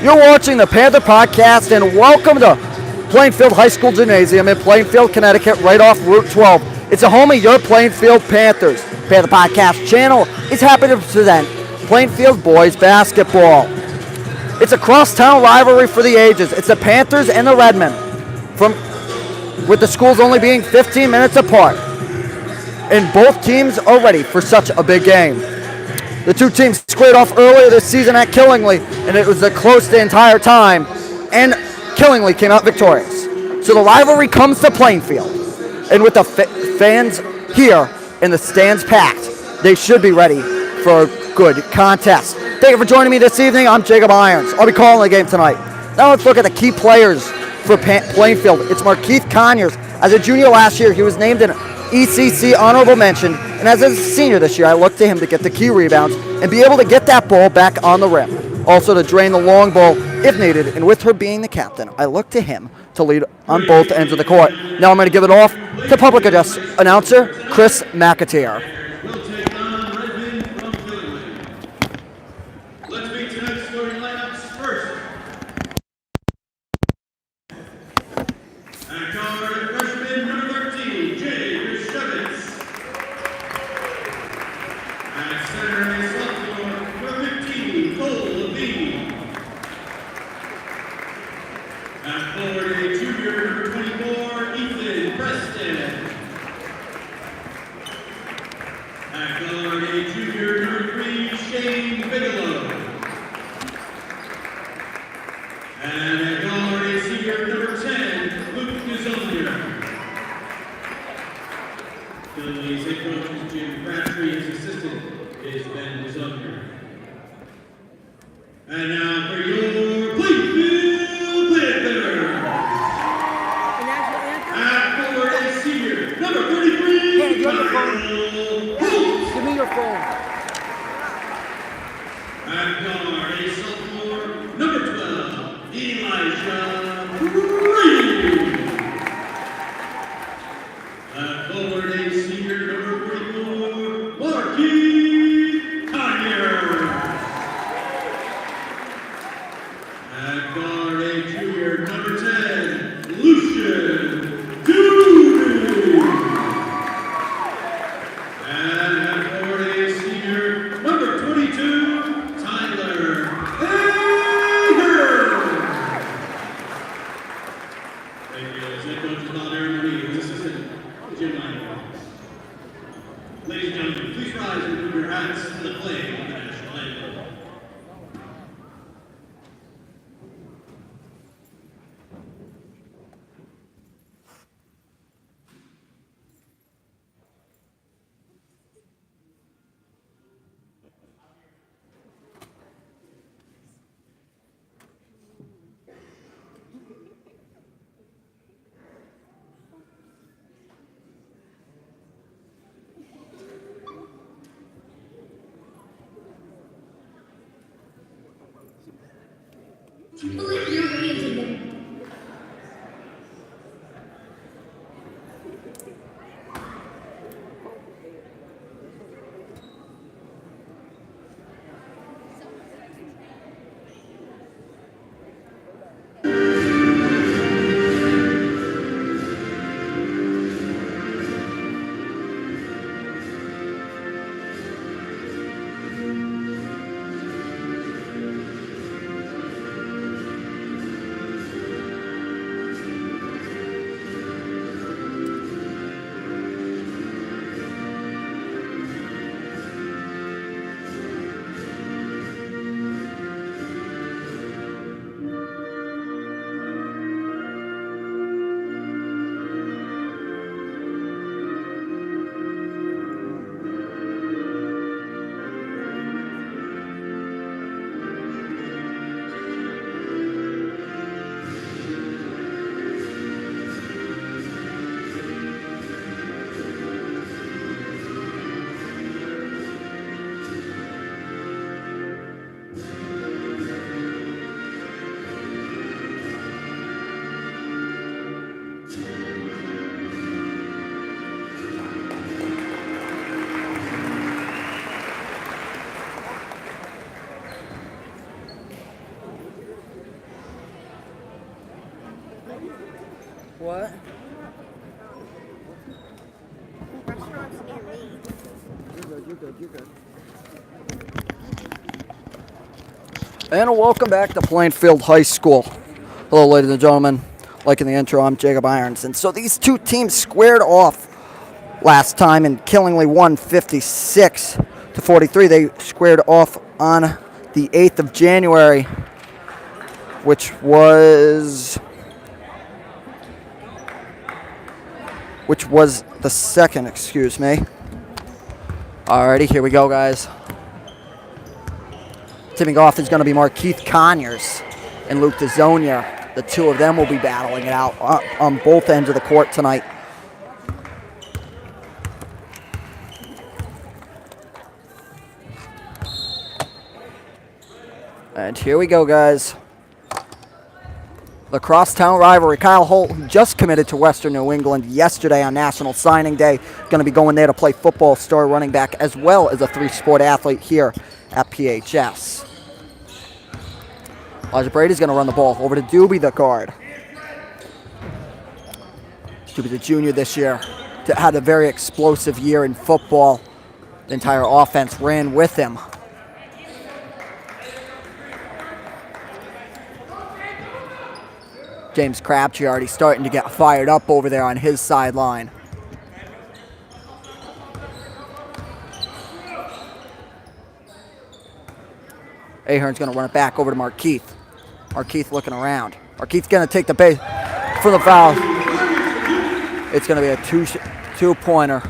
You're watching the Panther Podcast, and welcome to Plainfield High School Gymnasium in Plainfield, Connecticut, right off Route 12. It's a home of your Plainfield Panthers. Panther Podcast channel is happy to present Plainfield boys basketball. It's a crosstown rivalry for the ages. It's the Panthers and the Redmen, with the schools only being 15 minutes apart. And both teams are ready for such a big game. The two teams squared off earlier this season at Killingly, and it was close the entire time, and Killingly came out victorious. So the rivalry comes to Plainfield, and with the fans here and the stands packed, they should be ready for a good contest. Thank you for joining me this evening. I'm Jacob Irons. I'll be calling the game tonight. Now let's look at the key players for Plainfield. It's Markeith Conyers. As a junior last year, he was named an ECC honorable mention, and as a senior this year, I look to him to get the key rebounds and be able to get that ball back on the rim. Also to drain the long ball if needed, and with her being the captain, I look to him to lead on both ends of the court. Now I'm going to give it off to public address announcer Chris McAteer. And now for your Plainfield Panther. At forward is senior, number 33, Hey, Kyle Holtz. Give me your phone. At guard is sophomore, number 12, Elijah Brady. At forward is senior, number 44, Markeith Conyers. At guard, a junior, number 10, Lucian Dooley. And at forward, a senior, number 22, Tyler Hager. Thank you. As head coach Bob Aaron, his assistant, Jim Lyon. Ladies and gentlemen, please rise and move your hats to the flag of the national anthem. Believe your way into them. What? Restaurants near me. You're good. And welcome back to Plainfield High School. Hello, ladies and gentlemen. Like in the intro, I'm Jacob Ironson. So these two teams squared off last time and Killingly won 56-43. They squared off on the 8th of January, which was the 2nd, excuse me. Alrighty, here we go, guys. Tipping off is going to be Markeith Conyers and Luke DeZonia. The two of them will be battling it out on both ends of the court tonight. And here we go, guys. The crosstown rivalry. Kyle Holt, who just committed to Western New England yesterday on National Signing Day, going to be going there to play football, star running back, as well as a three-sport athlete here at PHS. Elijah Brady's going to run the ball over to Doobie, the guard. Doobie, the junior this year, had a very explosive year in football. The entire offense ran with him. James Crabtree already starting to get fired up over there on his sideline. Ahern's going to run it back over to Markeith. Markeith looking around. Markeith's going to take the base for the foul. It's going to be a two-pointer.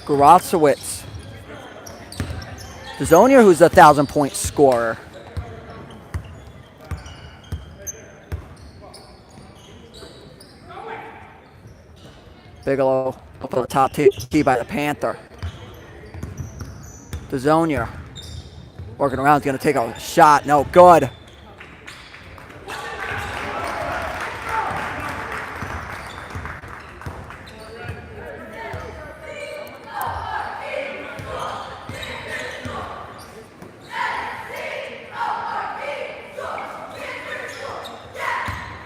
Grosowitz. DeZonia, who's a 1,000-point scorer. Bigelow up on the top tee by the Panther. DeZonia working around, is going to take a shot. No good.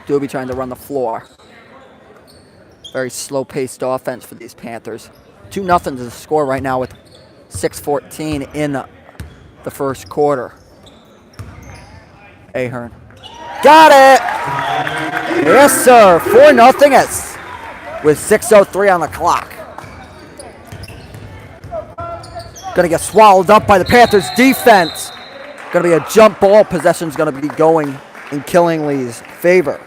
Doobie trying to run the floor. Very slow-paced offense for these Panthers. 2-0 is the score right now with 6:14 in the first quarter. Ahern. Got it! Yes, sir. 4-0 with 6:03 on the clock. Gonna get swallowed up by the Panthers defense. Gonna be a jump ball. Possession's gonna be going in Killingly's favor.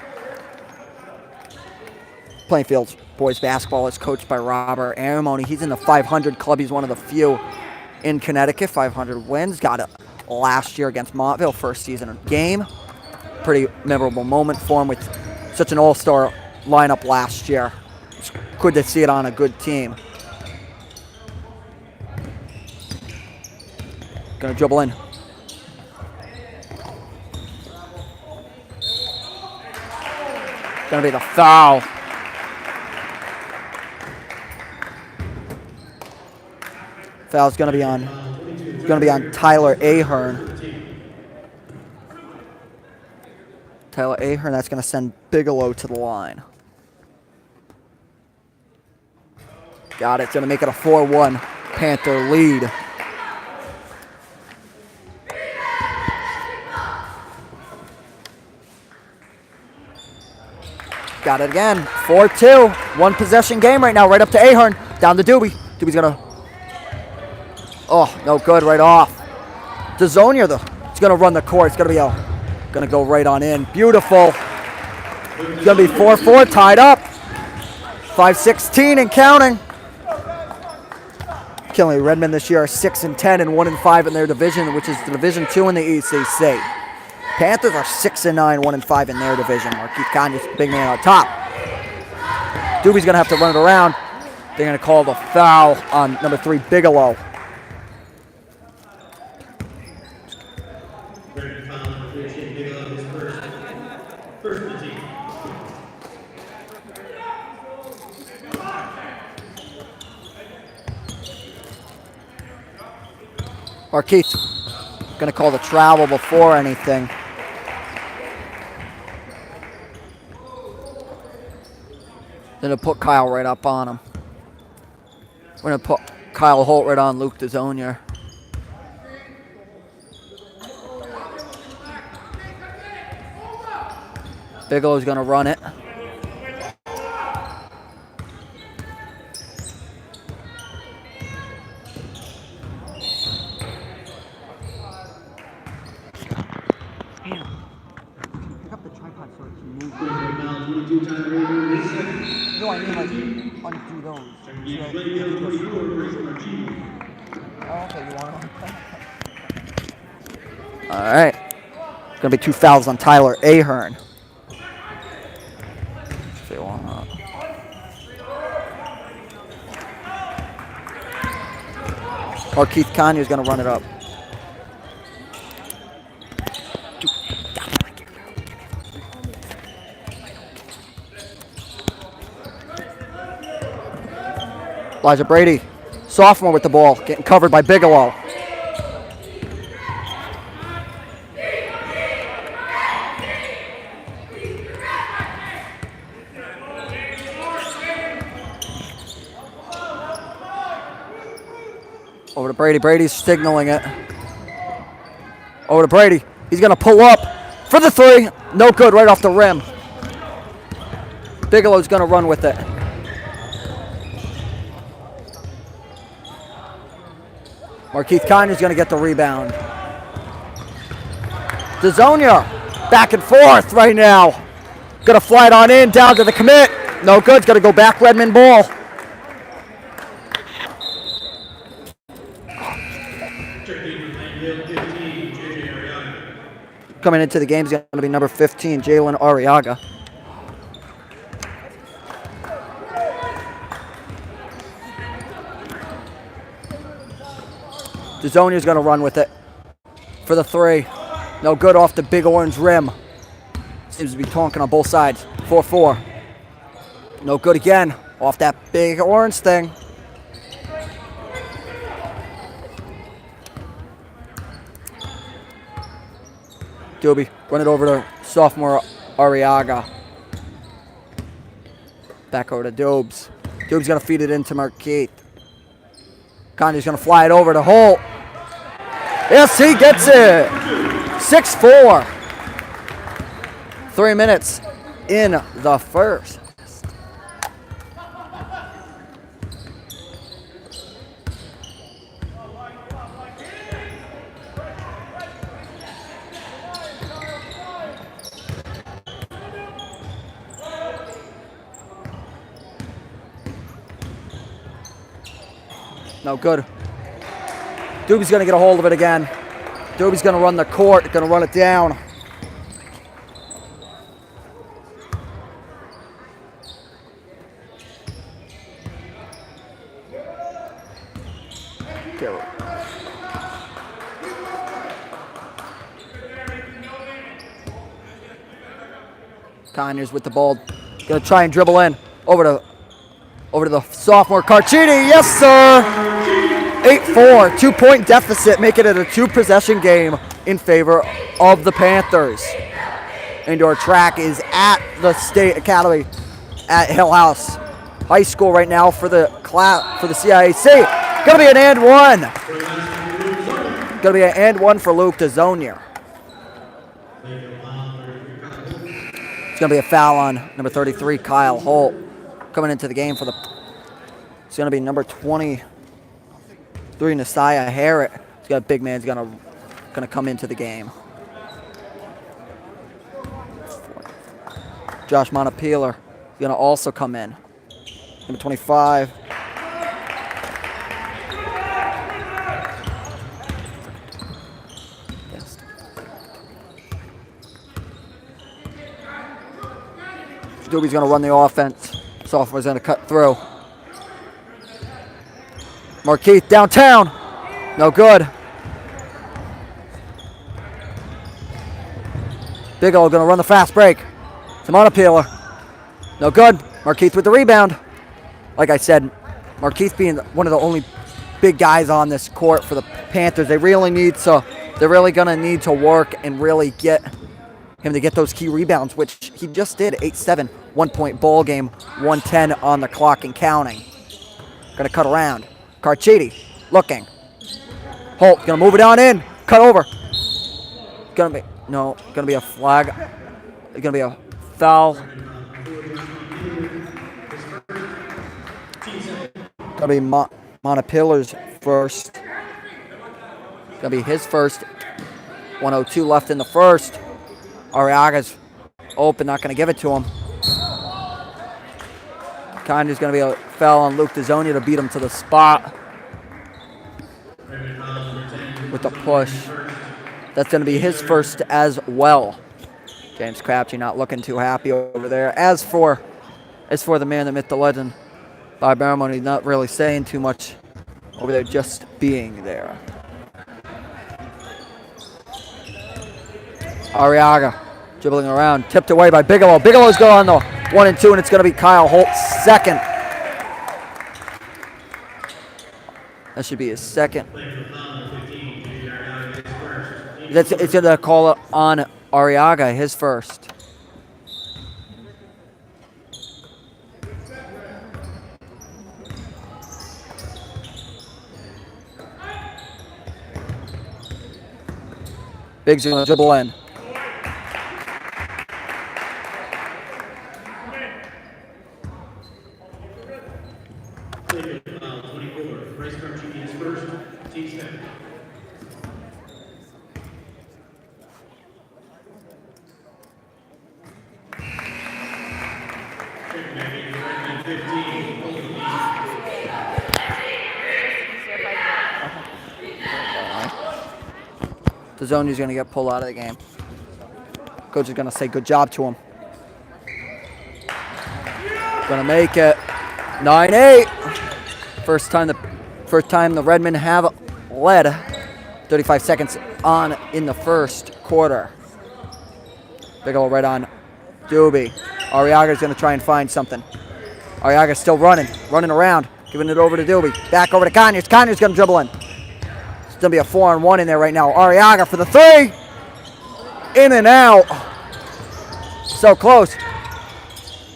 Plainfield boys basketball is coached by Robert Aramoni. He's in the 500 club. He's one of the few in Connecticut. 500 wins. Got it last year against Montville, first season game. Pretty memorable moment for him with such an all-star lineup last year. It's good to see it on a good team. Gonna dribble in. Gonna be the foul. Foul's gonna be on Tyler Ahern. Tyler Ahern, that's gonna send Bigelow to the line. Got it, it's gonna make it a 4-1 Panther lead. Got it again, 4-2. One possession game right now, right up to Ahern. Down to Doobie. Doobie's gonna, oh, no good, right off. DeZonia, though, it's gonna run the court. It's gonna go right on in. Beautiful. It's gonna be 4-4, tied up. 5:16 and counting. Killingly Redmond this year are 6-10 and 1-5 in their division, which is the Division II in the ECC. Panthers are 6-9, 1-5 in their division. Markeith Conyers, big man on top. Doobie's gonna have to run it around. They're gonna call the foul on number 3, Bigelow. First of the team. Marquise gonna call the travel before anything. Then to put Kyle right up on him. We're gonna put Kyle Holt right on Luke DeZonier. Bigelow's gonna run it. Pick up the tripod so it can move. Foul 22, Tyler Avery. No, I mean like undo those. Radio 24, Grayson Martinez. Oh, okay, you want them? All right. Gonna be 2 fouls on Tyler Ahern. If you want that. Or Keith Conier's gonna run it up. Elijah Brady, sophomore with the ball, getting covered by Bigelow. Over to Brady. Brady's signaling it. Over to Brady. He's going to pull up for the three. No good, right off the rim. Bigelow's going to run with it. Markeith Conier's going to get the rebound. DeZonia back and forth right now. Going to fly it on in, down to the commit. No good. It's going to go back Redmond ball. Coming into the game is going to be number 15, Jalen Arriaga. DeZonia's going to run with it for the three. No good off the big orange rim. Seems to be talking on both sides. 4-4. No good again off that big orange thing. Doby, run it over to sophomore Arriaga. Back over to Dobes. Dobes going to feed it into Marquette. Connie's going to fly it over to Holt. Yes, he gets it. 6-4. 3 minutes in the first. No good. Doobie's going to get a hold of it again. Doobie's going to run the court, going to run it down. Conyers with the ball. Going to try and dribble in. Over to the sophomore Carcini. Yes, sir. 8-4. 2-point deficit, making it a 2-possession game in favor of the Panthers. Indoor track is at the State Academy at Hill House High School right now for the CIAC. Gonna be an and one. Gonna be an and one for Luke DeZonier. It's gonna be a foul on number 33, Kyle Holt. Coming into the game for the, it's going to be number 23, Nasiah Harrett. He's got a big man. He's going to come into the game. Josh Montepilar is going to also come in. Number 25. Doobie's going to run the offense. Sophomore's going to cut through. Markeith downtown. No good. Bigelow going to run the fast break. To Montepilar. No good. Markeith with the rebound. Like I said, Markeith being one of the only big guys on this court for the Panthers. They really need to. They're really gonna need to work and really get him to get those key rebounds, which he just did. 8-7, 1-point ball game, 1:10 on the clock and counting. Gonna cut around. Carchidi looking. Holt gonna move it on in. Cut over. Gonna be a flag. It's gonna be a foul. Gonna be Montpelier's first. Gonna be his first. 1:02 left in the first. Arriaga's open, not gonna give it to him. Kanye's gonna be a foul on Luke DeZonia to beat him to the spot with the push. That's gonna be his first as well. James Crabtree not looking too happy over there. As for the man, the myth, the legend, Bob Barrymore, he's not really saying too much over there, just being there. Arriaga dribbling around, tipped away by Bigelow. Bigelow's going on the 1 and 2, and it's going to be Kyle Holt's second. That should be his second. It's going to call it on Arriaga, his first. Biggs going to dribble in. DeZonia's going to get pulled out of the game. Coach is going to say good job to him. Going to make it 9-8. First time the Redmen have led. 35 seconds on in the first quarter. Bigelow right on Doobie. Arriaga's going to try and find something. Arriaga's still running around, giving it over to Doobie. Back over to Conyers. Conyers going to dribble in. It's going to be a 4-on-1 in there right now. Arriaga for the three. In and out. So close.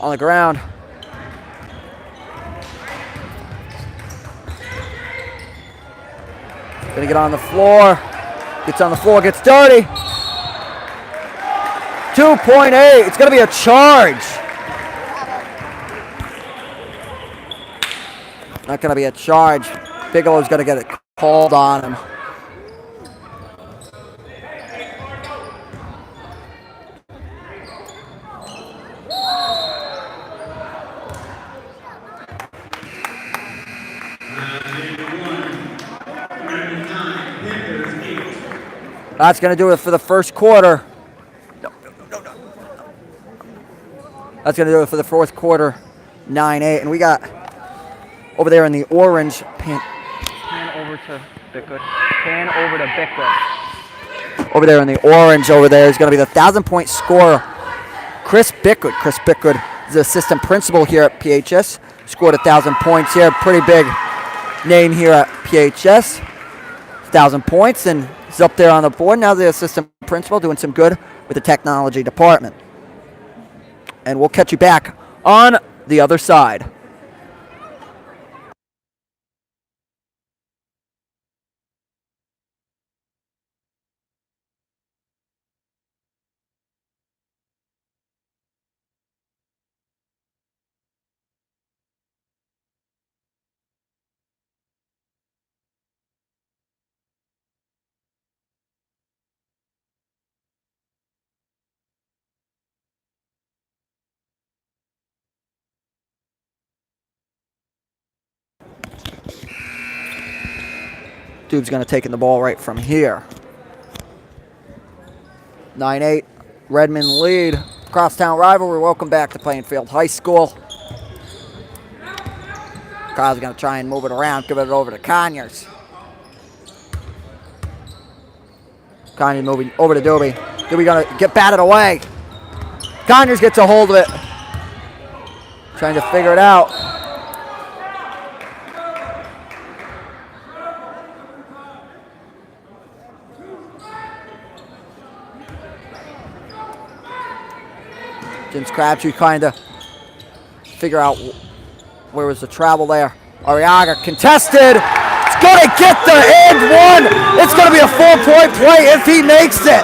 On the ground. Gonna get on the floor. Gets on the floor, gets dirty. 2.8. It's gonna be a charge. Not gonna be a charge. Bigelow's gonna get it called on him. That's going to do it for the first quarter. No. That's going to do it for the fourth quarter. 9-8. And we got over there in the orange. Pan over to Bickwood. Over there in the orange over there is going to be the 1,000-point scorer, Chris Bickwood. Chris Bickwood is the assistant principal here at PHS. Scored 1,000 points here. Pretty big name here at PHS. 1,000 points, and he's up there on the board. Now the assistant principal doing some good with the technology department. And we'll catch you back on the other side. Dude's going to take in the ball right from here. 9-8. Redmond lead. Crosstown rivalry. Welcome back to Plainfield High School. Kyle's going to try and move it around. Give it over to Conyers. Conyers moving over to Doobie. Doobie going to get batted away. Conyers gets a hold of it. Trying to figure it out. James Crabtree trying to figure out where was the travel there. Arriaga contested. It's going to get the end one. It's going to be a 4-point play if he makes it.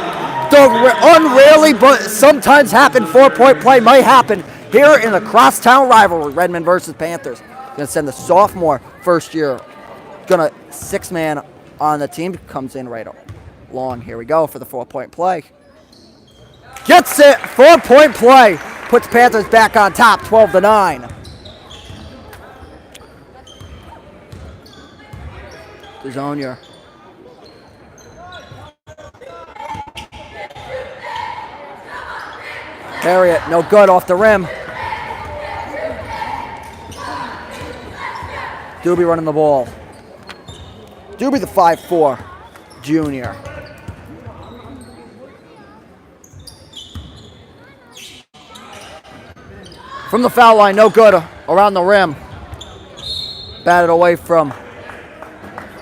The unrarely, but sometimes happen 4-point play might happen here in the crosstown rivalry, Redmond versus Panthers. Going to send the sophomore first year. Going to 6-man on the team. Comes in right along. Here we go for the 4-point play. Gets it. 4-point play. Puts Panthers back on top, 12-9. Dezonia. Harriet, no good off the rim. Doobie running the ball. Doobie the 5'4", junior. From the foul line, no good around the rim. Batted away from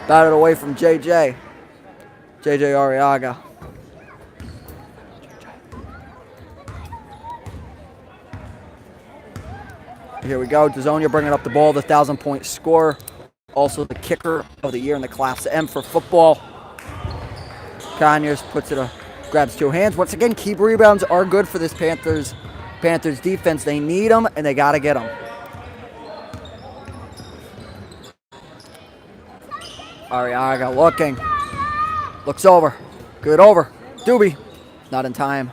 JJ. JJ Arriaga. Here we go. Dezonia bringing up the ball, the 1,000-point scorer. Also the kicker of the year in the Class M for football. Conyers puts it, grabs 2 hands. Once again, keep rebounds are good for this Panthers defense. They need them, and they got to get them. Arriaga looking. Looks over. Good over. Doobie. Not in time.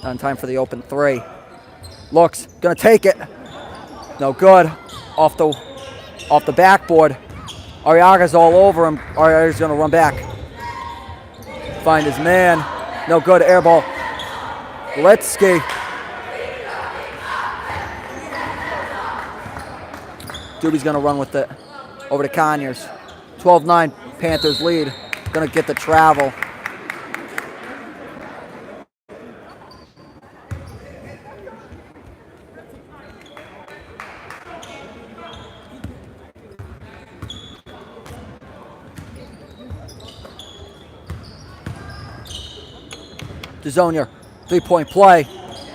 Not in time for the open 3. Looks. Gonna take it. No good. Off the backboard. Arriaga's all over him. Arriaga's gonna run back. Find his man. No good. Air ball. Letsky. Doobie's gonna run with it. Over to Conyers. 12-9, Panthers lead. Gonna get the travel. Dezonia, 3-point play.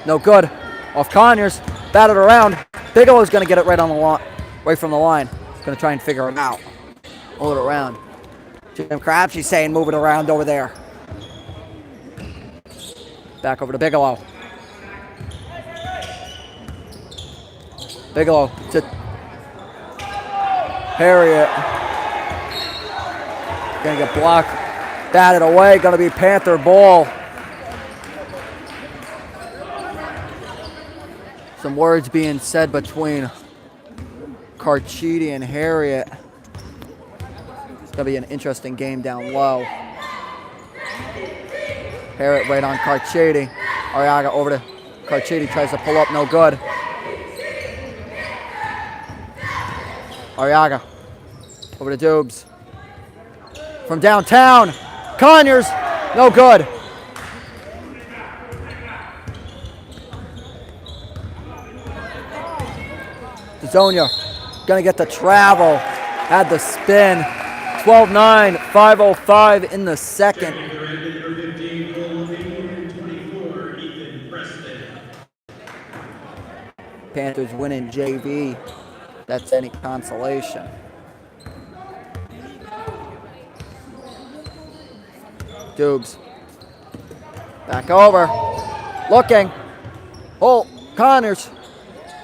No good. Off Conyers. Batted around. Bigelow's gonna get it right on the line, right from the line. Going to try and figure it out. Hold it around. Jim Crabtree saying move it around over there. Back over to Bigelow. Bigelow to Harriet. Going to get blocked. Batted away. Going to be Panther ball. Some words being said between Carchidi and Harriet. It's going to be an interesting game down low. Harriet right on Carchidi. Arriaga over to Carchidi. Tries to pull up. No good. Arriaga over to Dubes. From downtown. Conyers. No good. Dezonia. Gonna get the travel. Had the spin. 12-9, 5:05 in the second. Panthers winning JV. That's any consolation. Dubes. Back over. Looking. Oh, Connors.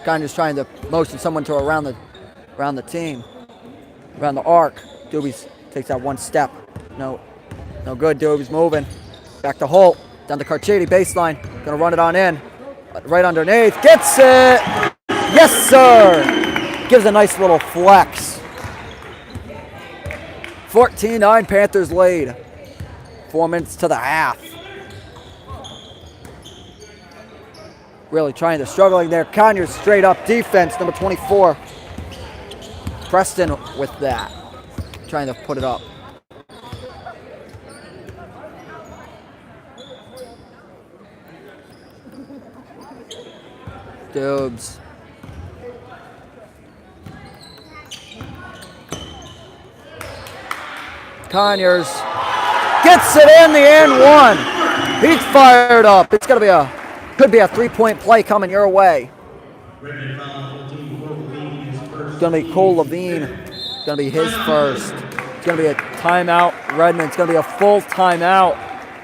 Connors trying to motion someone to around the team. Around the arc. Doobie takes that one step. No good. Doobie's moving. Back to Holt. Down to Carchidi. Baseline. Gonna run it on in. Right underneath. Gets it! Yes, sir! Gives a nice little flex. 14-9 Panthers lead. 4 minutes to the half. Really struggling there. Conyers straight up defense, number 24. Preston with that. Trying to put it up. Dubes. Conyers gets it in the end one. He's fired up. It's going to be a Could be a three-point play coming your way. Redmond foul 14 for Levine, his first. It's going to be Cole Levine. It's going to be his first. It's going to be a timeout. Redmond. It's going to be a full timeout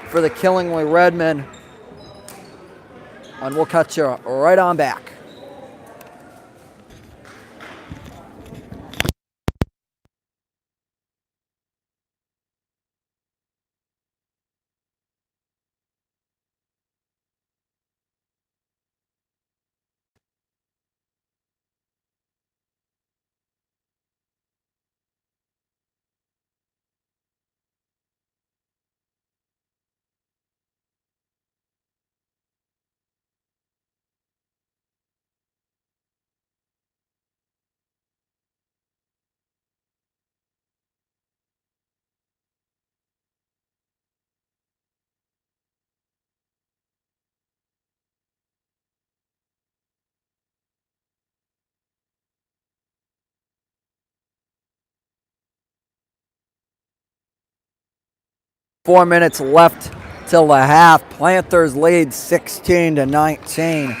for the Killingly Redmen. And we'll catch you right on back. Four minutes left till the half. Panthers lead 16-19.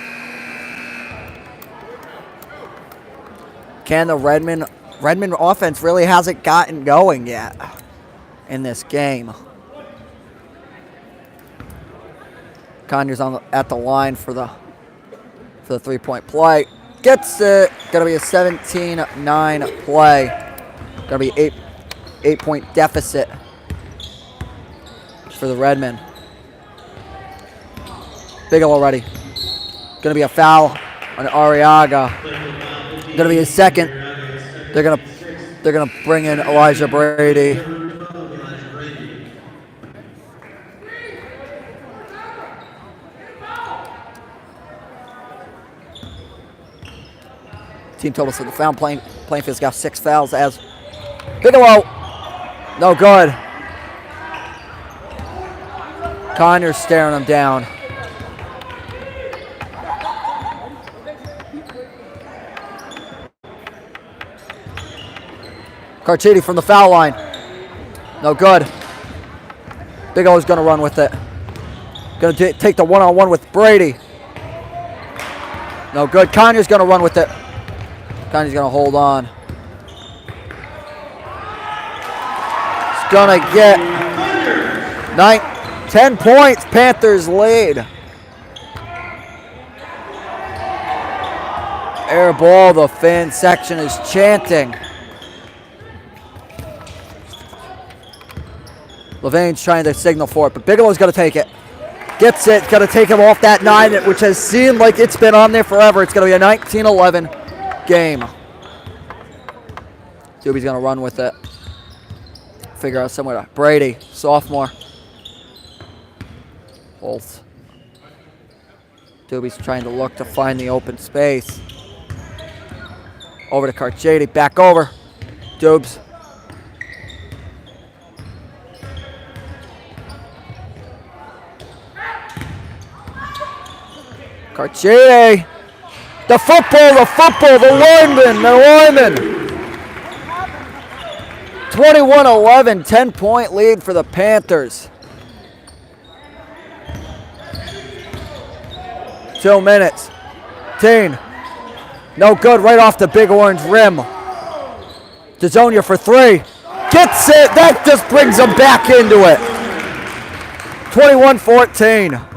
Can the Redmond offense really hasn't gotten going yet in this game? Conyers at the line for the three-point play. Gets it. Gonna be a 17-9 play. Gonna be eight-point deficit for the Redmen. Bigelow ready. Gonna be a foul on Arriaga. Gonna be his second. They're gonna bring in Elijah Brady. Team totals for the foul. Plainfield's got 6 fouls as Bigelow. No good. Conyers staring him down. Carchidi from the foul line. No good. Bigelow's going to run with it. Going to take the one-on-one with Brady. No good. Conyers going to run with it. Conyers going to hold on. He's going to get 10 points. Panthers lead. Air ball. The fan section is chanting. Levain's trying to signal for it, but Bigelow's going to take it. Gets it. Going to take him off that 9, which has seemed like it's been on there forever. It's going to be a 19-11 game. Doobie's going to run with it. Figure out somewhere to. Brady, sophomore. Holt. Doobie's trying to look to find the open space. Over to Carchidi. Back over. Doobs. Carchidi. The lineman. 21-11, 10-point lead for the Panthers. 2 minutes. Teen. No good, right off the big orange rim. DeZonia for 3. Gets it. That just brings them back into it. 21-14.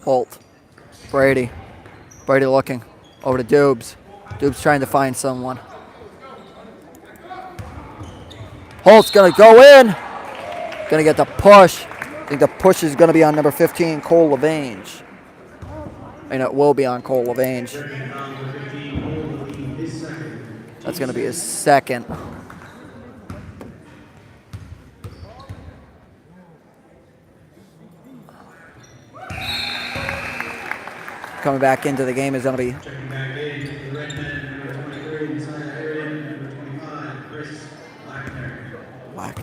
Holt. Brady looking. Over to Doobs. Doobs trying to find someone. Holt's going to go in. Going to get the push. I think the push is going to be on number 15, Cole Levange. And it will be on Cole Levange. That's going to be his second. Coming back into the game is going to be Checking back in, the Redmen, number 23, inside the area, number 25, Chris Lackner. Black.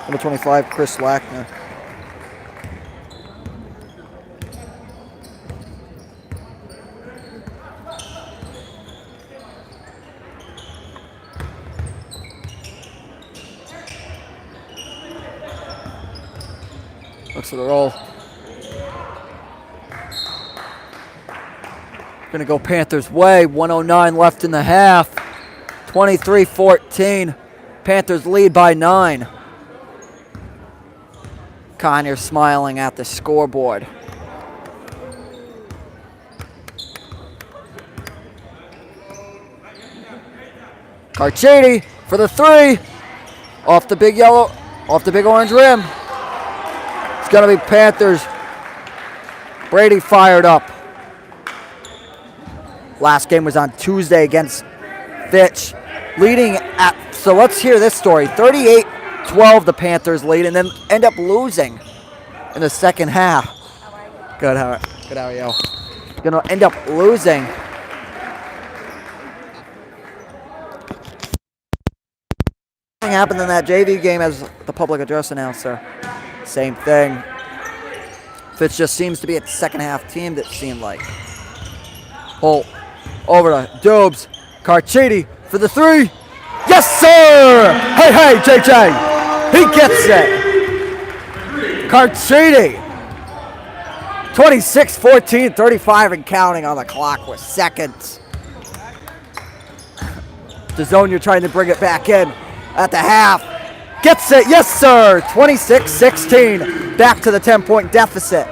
Number 25, Chris Lackner. Looks for the roll. Gonna go Panthers' way. 109 left in the half. 23-14. Panthers lead by 9. Conyers smiling at the scoreboard. Carchidi for the 3. Off the big yellow, off the big orange rim. It's gonna be Panthers. Brady fired up. Last game was on Tuesday against Fitch. Leading at, so let's hear this story. 38-12 the Panthers lead and then end up losing in the second half. Good, how are you? Gonna end up losing. Something happened in that JV game as the public address announcer. Same thing. Fitch just seems to be a second half team that seemed like. Holt over to Dubes. Carchidi for the 3. Yes, sir! Hey, JJ! He gets it! Carchidi! 26-14, 35 and counting on the clock with seconds. DeZonia trying to bring it back in at the half. Gets it, yes, sir! 26-16, back to the 10-point deficit.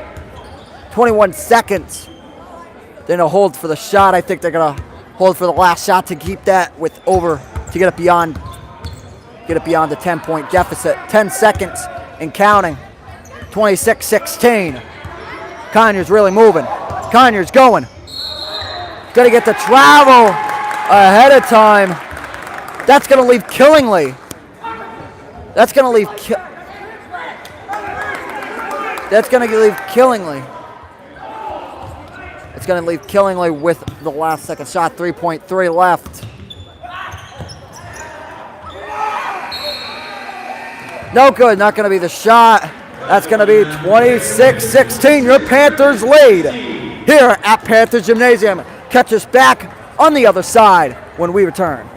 21 seconds. They're gonna hold for the shot. I think they're gonna hold for the last shot to keep that with over, to get it beyond the 10-point deficit. 10 seconds and counting. 26-16. Conyers really moving. Conyers going. Gonna get the travel ahead of time. That's gonna leave Killingly. That's gonna leave Killingly. It's going to leave Killingly with the last second shot, 3.3 left. No good, not going to be the shot. That's going to be 26-16. Your Panthers lead here at Panthers Gymnasium. Catch us back on the other side when we return.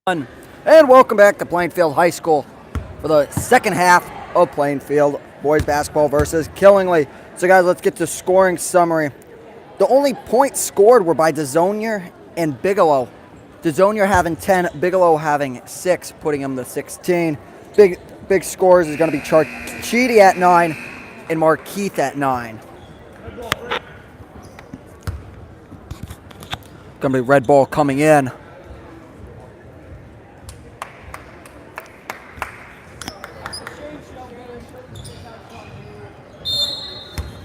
And welcome back to Plainfield High School for the second half of Plainfield boys basketball versus Killingly. So guys, let's get to scoring summary. The only points scored were by DeZonier and Bigelow. DeZonier having 10, Bigelow having 6, putting him to 16. Big scores is going to be Charchidi at 9 and Markeith at 9. Going to be red ball coming in.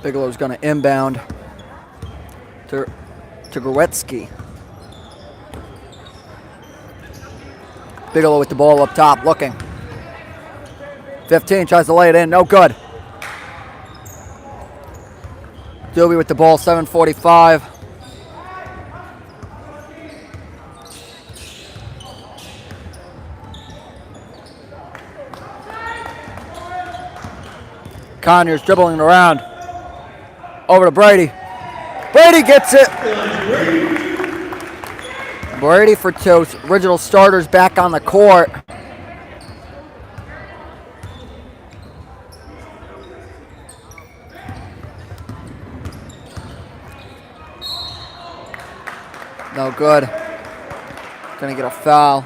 Bigelow's going to inbound to Goretzky. Bigelow with the ball up top, looking. 15, tries to lay it in, no good. Doobie with the ball, 7:45. Conyers dribbling it around. Over to Brady. Brady gets it. Brady for 2. Original starters back on the court. No good. Gonna get a foul.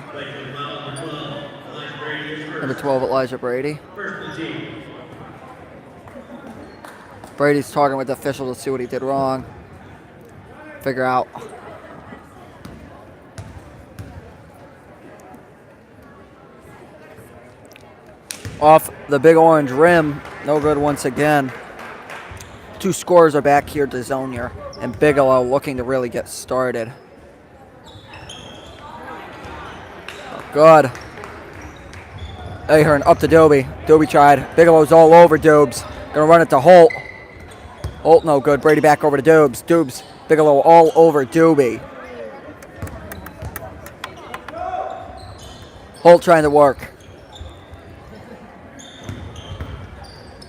Number 12, Elijah Brady. Brady's talking with the official to see what he did wrong. Figure out. Off the big orange rim. No good once again. 2 scorers are back here, DeZonier and Bigelow, looking to really get started. Oh, good. Ahern up to Doobie. Doobie tried. Bigelow's all over Doobs. Gonna run it to Holt. Holt no good. Brady back over to Doobs. Doobs. Bigelow all over Doobie. Holt trying to work.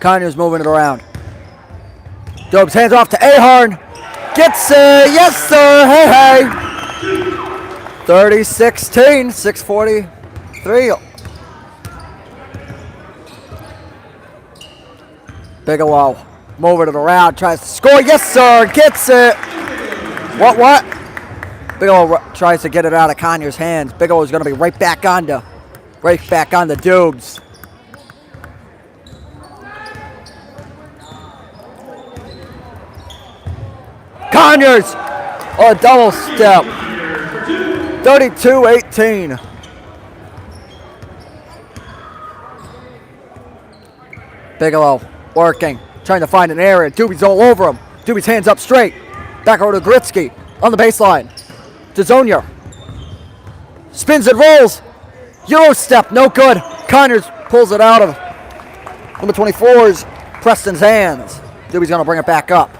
Conyers moving it around. Doobs hands off to Ahern. Gets it. Yes, sir. Hey, hey. 30-16. 6:43. Bigelow moving it around. Tries to score. Yes, sir. Gets it. What? Bigelow tries to get it out of Conyers' hands. Bigelow's going to be right back on the Doobs. Conyers, a double step. 32-18. Bigelow working, trying to find an area. Doobie's all over him. Doobie's hands up straight. Back over to Goretzky on the baseline. DeZonier spins and rolls. Euro step, no good. Conyers pulls it out of number 24's Preston's hands. Doobie's going to bring it back up.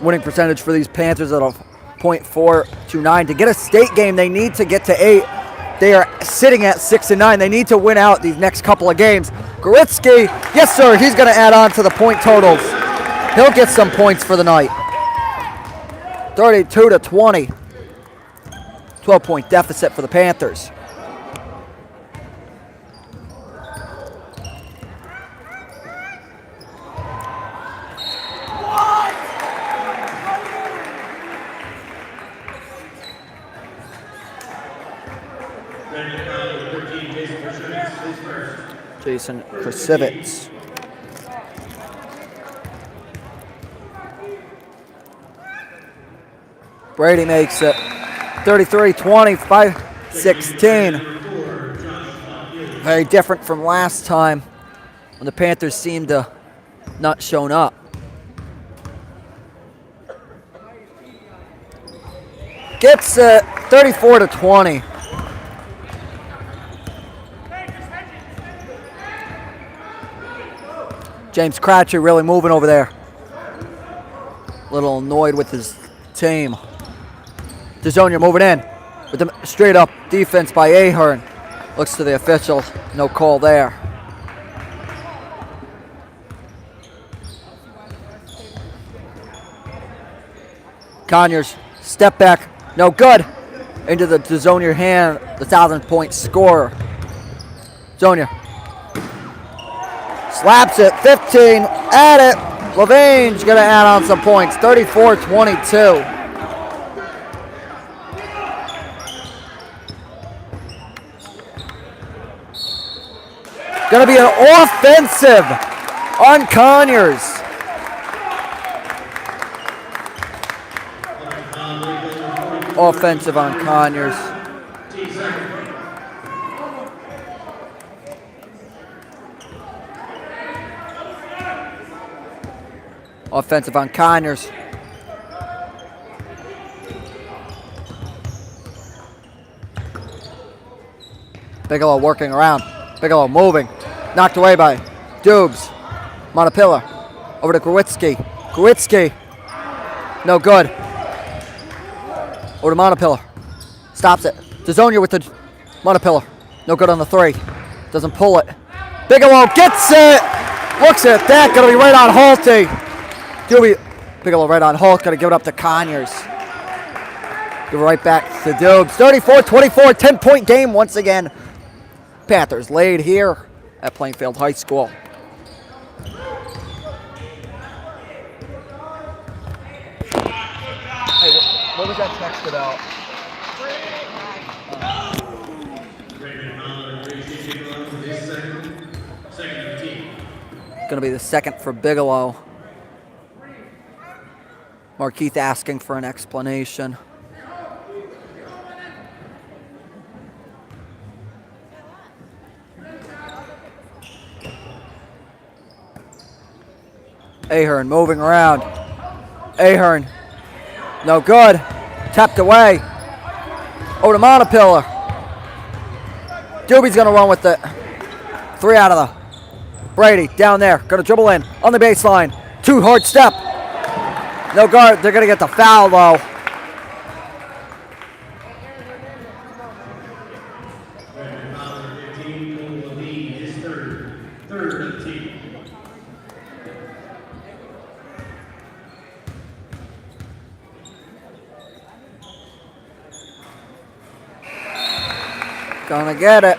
Winning percentage for these Panthers at a .429. To get a state game, they need to get to 8. They are sitting at 6-9. They need to win out these next couple of games. Goretzky, yes sir, he's going to add on to the point totals. He'll get some points for the night. 32-20. 12-point deficit for the Panthers. Jason Krasivitz. Brady makes it 33-20, 5-16. Very different from last time when the Panthers seemed to not shown up. Gets it 34-20. James Cratchit really moving over there. A little annoyed with his team. DeZonier moving in with the straight up defense by Ahern. Looks to the officials, no call there. Conyers, step back, No good. Into the Zonier hand, the 1,000-point scorer. Zonier slaps it, 15, at it. Levain's going to add on some points, 34-22. Going to be an offensive on Conyers. Offensive on Conyers. Offensive on Conyers. Bigelow working around. Bigelow moving. Knocked away by Dubes. Montepiller. Over to Gruitsky. Gruitsky. No good. Over to Montepiller. Stops it. Dzonier with the Montepiller. No good on the 3. Doesn't pull it. Bigelow gets it. Looks at that. Gonna be right on Halte. Bigelow right on Holt. Gonna give it up to Conyers. Give it right back to Dubes. 34-24. 10-point game once again. Panthers laid here at Plainfield High School. Hey, what was that text about? Going to be the second for Bigelow. Markeith asking for an explanation. Ahern moving around. Ahern, no good. Tapped away. Over to Montepiller. Doobie's gonna run with it. 3 out of the. Brady down there, gonna dribble in on the baseline. 2 hard step. No guard. They're gonna get the foul though. Gonna get it.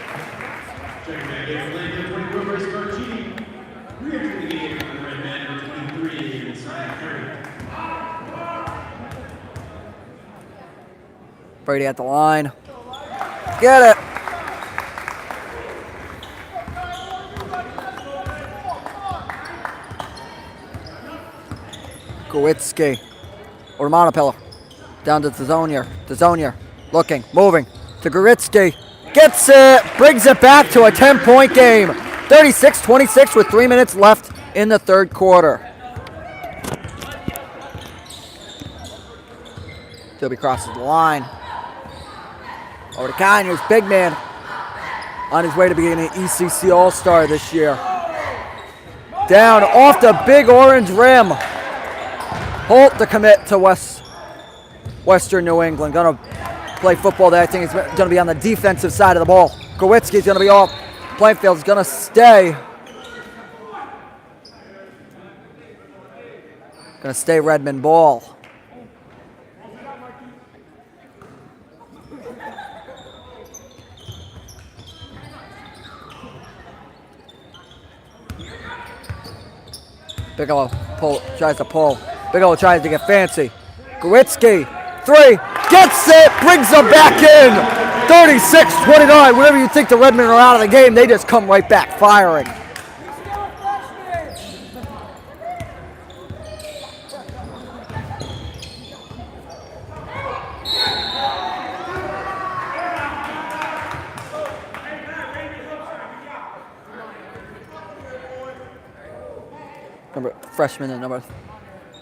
Brady at the line. Get it. Gruitsky. Or Montepiller. Down to Dzonier. Dzonier. Looking. Moving. To Gruitsky. Gets it. Brings it back to a 10-point game. 36-26 with 3 minutes left in the third quarter. Dilby crosses the line. Over to Conyers, big man, on his way to being an ECC All-Star this year. Down off the big orange rim. Holt to commit to Western New England. Gonna play football there. I think he's gonna be on the defensive side of the ball. Gruitsky's gonna be off. Plainfield's gonna stay. Gonna stay Redmond ball. Bigelow tries to pull. Bigelow tries to get fancy. Gruitsky, 3, gets it, brings them back in. 36-29. Whenever you think the Redmen are out of the game, they just come right back firing.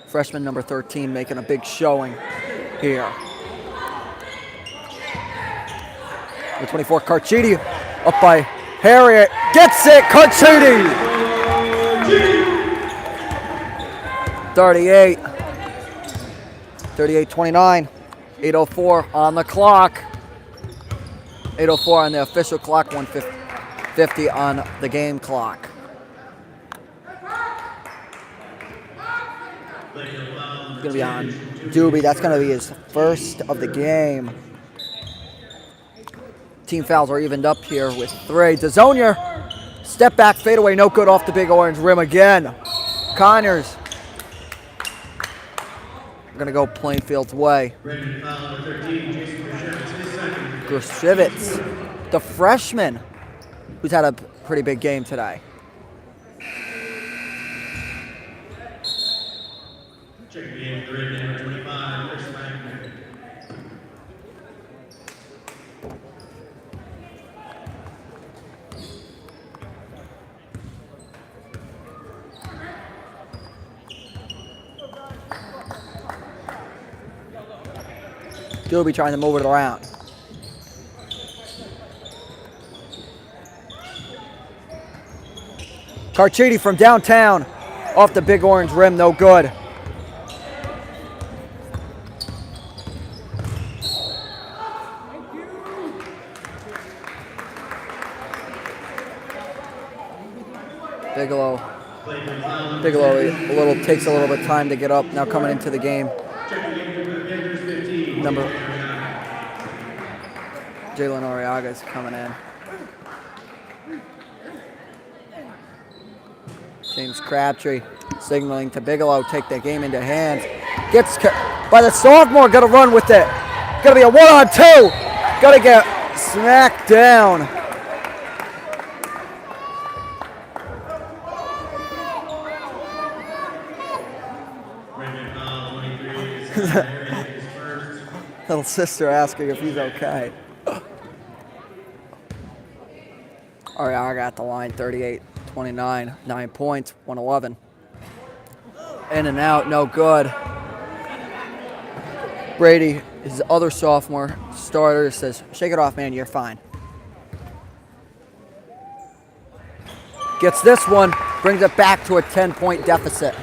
Freshman number 13 making a big showing here. Number 24, Carchidi, up by Harriet, gets it, Carchidi! 38-29, 8:04 on the clock. 8:04 on the official clock, 1:50 on the game clock. Going to be on Doobie, that's going to be his first of the game. Team fouls are evened up here with 3. DeZonier, step back, fadeaway, no good off the big orange rim again. Conyers going to go Plainfield's way. Brandon foul number 13, Jason Grishevitz, his second. Grishevitz, the freshman, who's had a pretty big game today. Checking in for the red, number 25, Chris Wagner. Doobie trying to move it around. Carchidi from downtown, off the big orange rim, no good. Bigelow a little takes a little bit of time to get up. Now coming into the game. Number Jalen Arriaga is coming in. James Crabtree signaling to Bigelow, take the game into hands. Gets by the sophomore, gonna run with it. Gonna be a 1-on-2. Gonna get smacked down. Little sister asking if he's okay. Arriaga at the line, 38-29, 9 points, 111. In and out, no good. Brady, his other sophomore starter, says, shake it off, man, you're fine. Gets this one, brings it back to a 10-point deficit.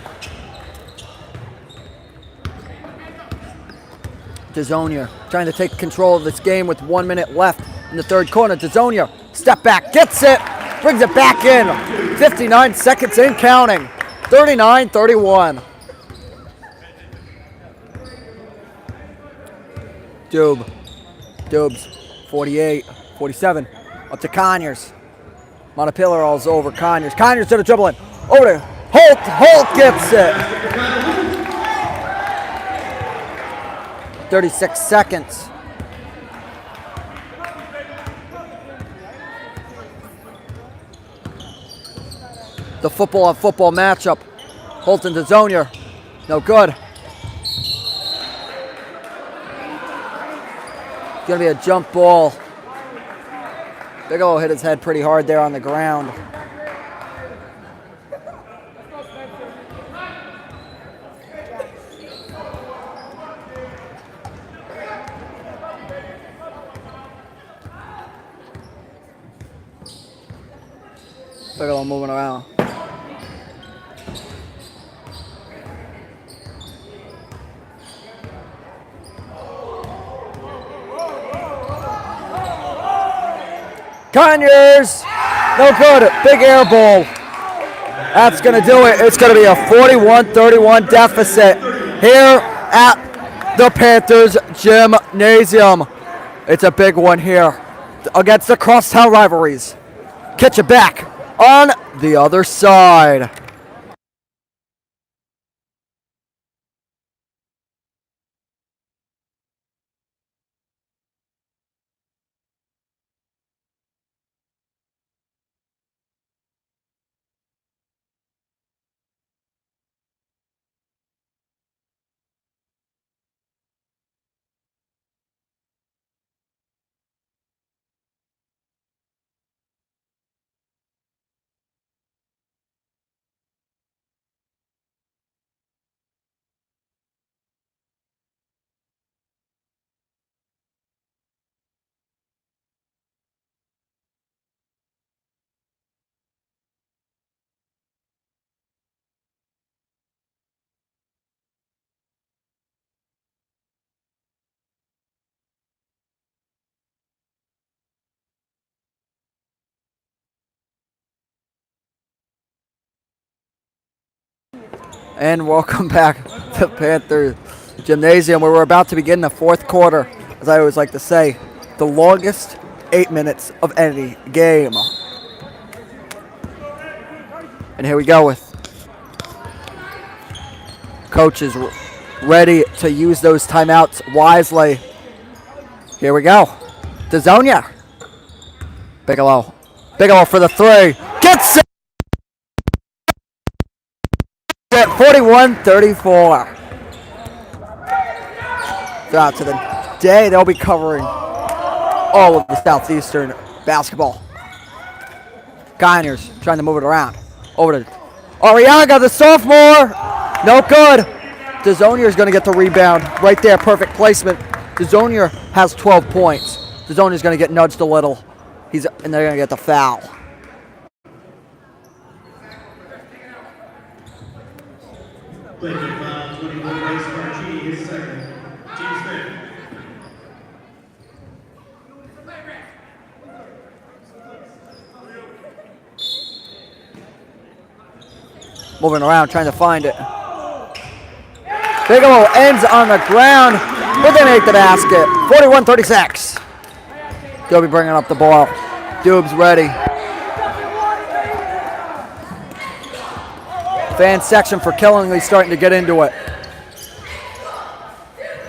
DeZonier trying to take control of this game with 1 minute left in the third quarter. DeZonier, step back, gets it, brings it back in. 59 seconds in counting. 39-31. Doobs, 48, 47. Up to Conyers. Montepiller's over Conyers. Conyers to the dribbling. Over to Holt. Holt gets it. 36 seconds. The football on football matchup. Holt and DeZonier. No good. Gonna be a jump ball. Bigelow hit his head pretty hard there on the ground. Bigelow moving around. Conyers, no good, big air ball. That's gonna do it. It's gonna be a 41-31 deficit here at the Panthers Gymnasium. It's a big one here against the crosstown rivalries. Catch it back on the other side. And welcome back to Panthers Gymnasium, where we're about to begin the fourth quarter. As I always like to say, the longest 8 minutes of any game. And here we go with coaches ready to use those timeouts wisely. Here we go. DeZonia. Bigelow. Bigelow for the three. Gets it! 41-34. Throughout to the day, they'll be covering all of the Southeastern basketball. Guiners trying to move it around. Over to Arriaga, the sophomore. No good. DeZonia is going to get the rebound right there. Perfect placement. DeZonia has 12 points. DeZonia is going to get nudged a little. And they're going to get the foul. Playing foul, 21 Rice Marchini, his second. Team Smith. Moving around, trying to find it. Bigelow ends on the ground, but they make the basket. 41-36. They'll be bringing up the ball. Dubes ready. Fan section for Killingley starting to get into it.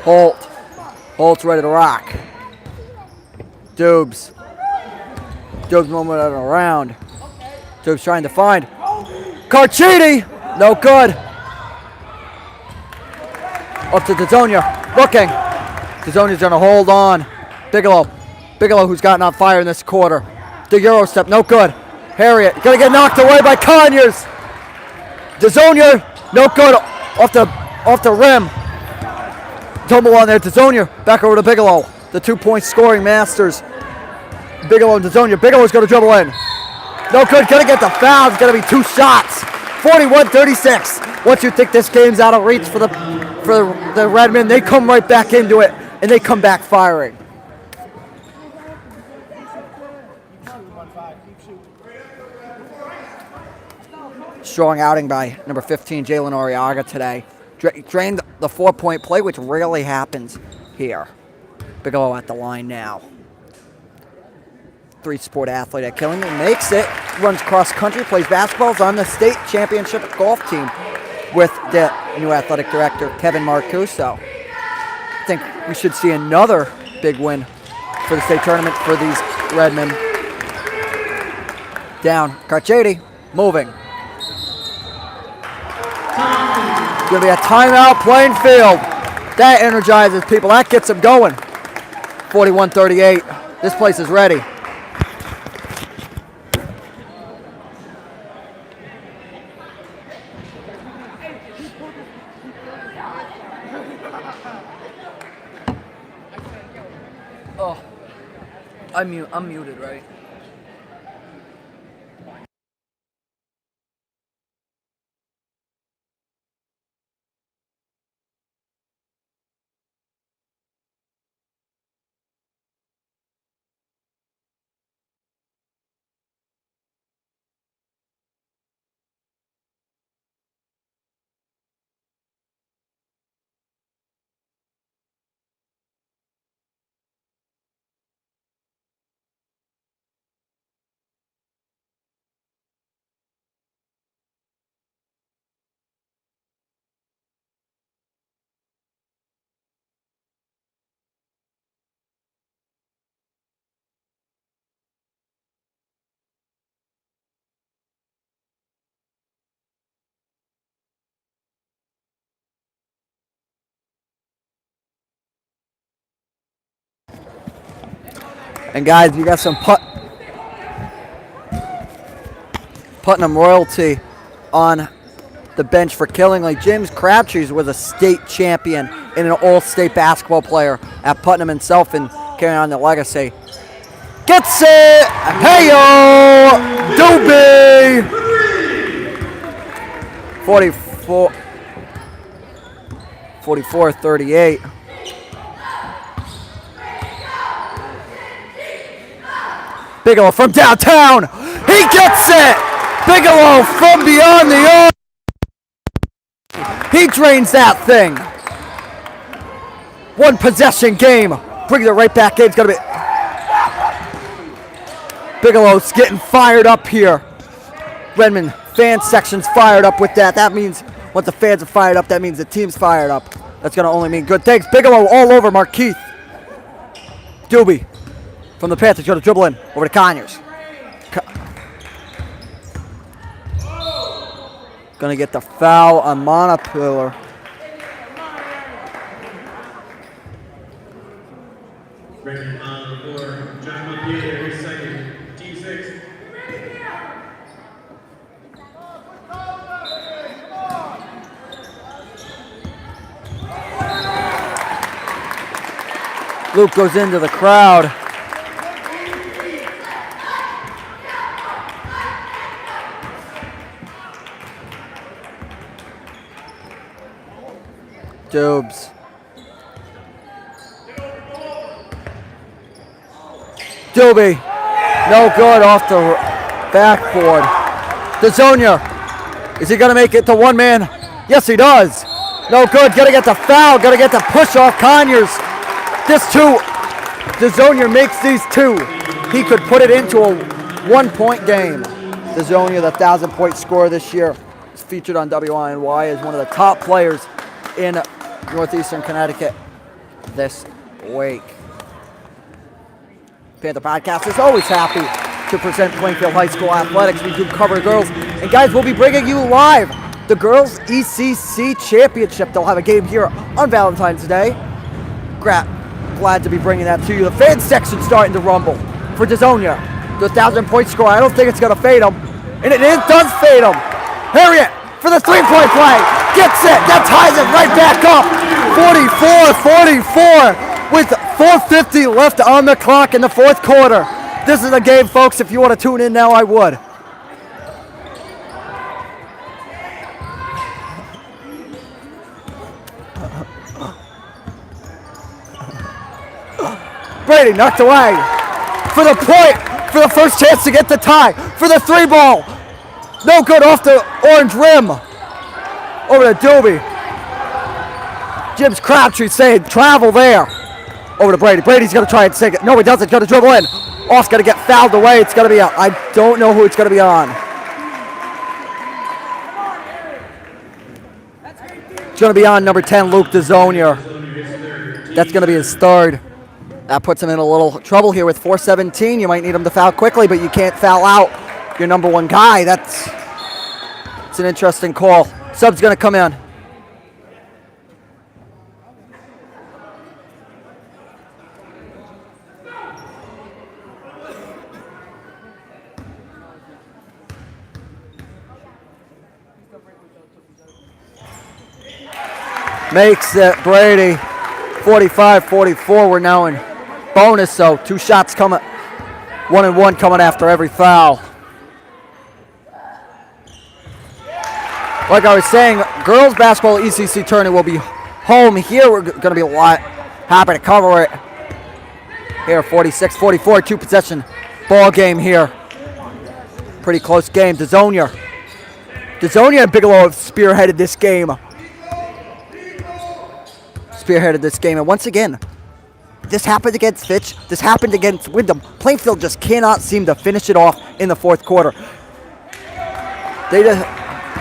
Holt's ready to rock. Dubes moving it around. Dubes trying to find Carchidi. No good. Up to DeZonia. Looking. DeZonia's going to hold on. Bigelow, who's gotten on fire in this quarter. The Euro step, no good. Harriet, going to get knocked away by Conyers. DeZonia, no good. Off the rim. Tumble on there. DeZonia, back over to Bigelow. The 2-point scoring masters. Bigelow and DeZonia. Bigelow's going to dribble in. No good. Going to get the foul. It's going to be 2 shots. 41-36. Once you think this game's out of reach for the Redmen, they come right back into it, and they come back firing. Strong outing by number 15, Jalen Arriaga today. Drained the 4-point play, which rarely happens here. Bigelow at the line now. 3-sport athlete at Killingley, makes it, runs cross country, plays basketball, is on the state championship golf team with the new athletic director, Kevin Marcuso. I think we should see another big win for the state tournament for these Redmen. Down, Carchedi, moving. Going to be a timeout, playing field. That energizes people. That gets them going. 41-38. This place is ready. Oh, I'm muted, right? And guys, you got some Putnam royalty on the bench for Killingley. James Crabtree was a state champion and an all-state basketball player at Putnam himself and carrying on the legacy. Gets it! Hey-yo! Doobie! 44-38. Bigelow from downtown. He gets it. Bigelow from beyond the arc. He drains that thing. One possession game. Brings it right back in. It's going to be... Bigelow's getting fired up here. Redmond fan section's fired up with that. That means once the fans are fired up, that means the team's fired up. That's going to only mean good things. Bigelow all over Markeith. Doobie from the Panthers going to dribble in over to Conyers. Going to get the foul on Montpelier. Breaking on the floor, Josh Montpelier, his second, team 6. Luke goes into the crowd. Doobs. Doobie. No good off the backboard. DeZonia. Is he going to make it to one man? Yes, he does. No good. Got to get the foul. Got to get the push off Conyers. This two. DeZonia makes these two. He could put it into a 1-point game. DeZonia, the 1,000-point scorer this year, is featured on WINY as one of the top players in Northeastern Connecticut this week. Panther Podcast is always happy to present Plainfield High School athletics. We do cover girls. And guys, we'll be bringing you live the Girls ECC Championship. They'll have a game here on Valentine's Day. Glad to be bringing that to you. The fan section starting to rumble for DeZonia. The 1,000-point score. I don't think it's going to fade him. And it does fade him. Harriet for the three-point play. Gets it. That ties it right back up. 44-44 with 4:50 left on the clock in the fourth quarter. This is a game, folks. If you want to tune in now, I would. Brady knocked away for the point, for the first chance to get the tie, for the three ball. No good off the orange rim. Over to Doobie. Jim's Crabtree saying travel there. Over to Brady. Brady's going to try and take it. No, he doesn't. Going to dribble in. Off's going to get fouled away. It's going to be out. I don't know who it's going to be on. It's going to be on number 10, Luke DeZonia. That's going to be his third. That puts him in a little trouble here with 4:17. You might need him to foul quickly, but you can't foul out your number one guy. It's an interesting call. Sub's going to come in. Makes it Brady. 45-44. We're now in bonus, so two shots coming. 1 and 1 coming after every foul. Like I was saying, girls basketball ECC tournament will be home here. We're going to be happy to cover it. Here, 46-44, two possession ball game here. Pretty close game. DeZonia and Bigelow have spearheaded this game. And once again, this happened against Fitch. This happened against Windham. Plainfield just cannot seem to finish it off in the fourth quarter.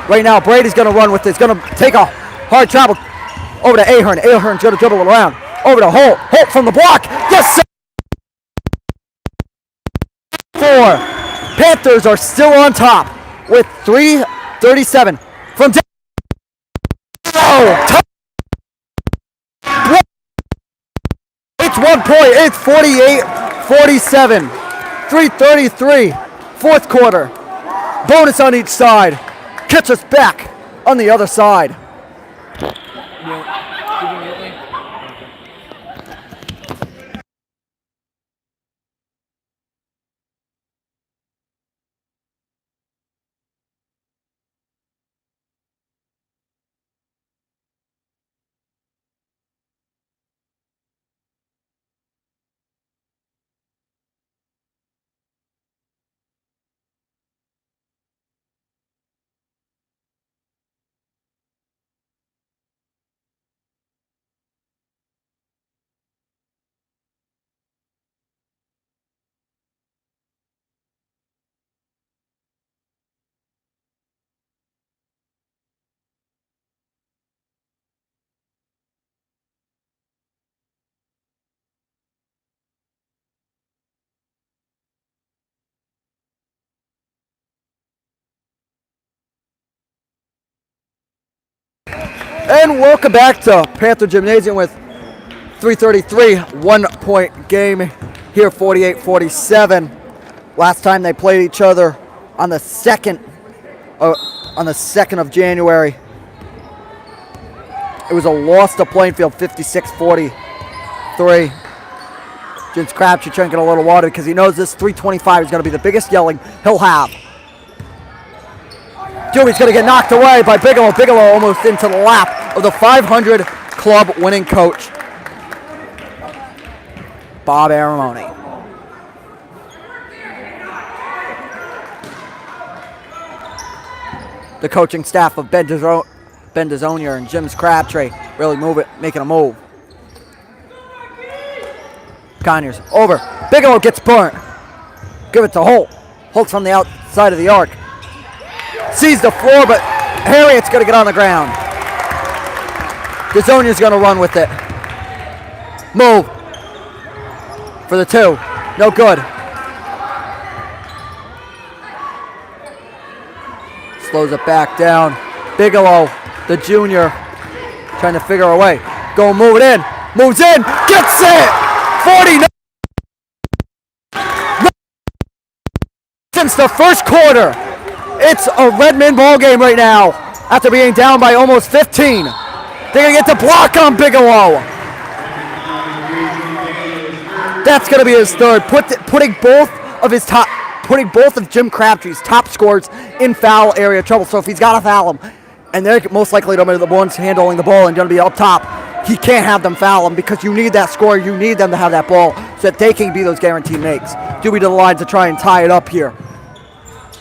Right now, Brady's going to run with this. Going to take a hard travel over to Ahern. Ahern's going to dribble it around. Over to Holt. Holt from the block. Yes, sir. 4. Panthers are still on top with 3:37 from down. Oh, it's 1 point. It's 48-47. 3:33. Fourth quarter. Bonus on each side. Catch us back on the other side. And welcome back to Panther Gymnasium with 3:33, 1-point game here, 48-47. Last time they played each other on the 2nd of January. It was a loss to Plainfield, 56-43. James Crabtree drinking a little water because he knows this 325 is going to be the biggest yelling he'll have. Dewey's going to get knocked away by Bigelow. Bigelow almost into the lap of the 500 club winning coach, Bob Aramoni. The coaching staff of Ben Dezonia and Jim Crabtree really making a move. Conyers over. Bigelow gets burnt. Give it to Holt. Holt's from the outside of the arc. Sees the floor, but Harriet's going to get on the ground. Dezonia's going to run with it. Move. For the 2. No good. Slows it back down. Bigelow, the junior, trying to figure a way. Go move it in. Moves in. Gets it. 49. Since the first quarter, it's a Redmond ball game right now. After being down by almost 15, they're gonna get the block on Bigelow. That's gonna be his third. Putting both of Jim Crabtree's top scorers in foul area trouble. So if he's got to foul him, and they're most likely to be the ones handling the ball and going to be up top, he can't have them foul him because you need that score. You need them to have that ball so that they can be those guaranteed makes. Dewey to the line to try and tie it up here.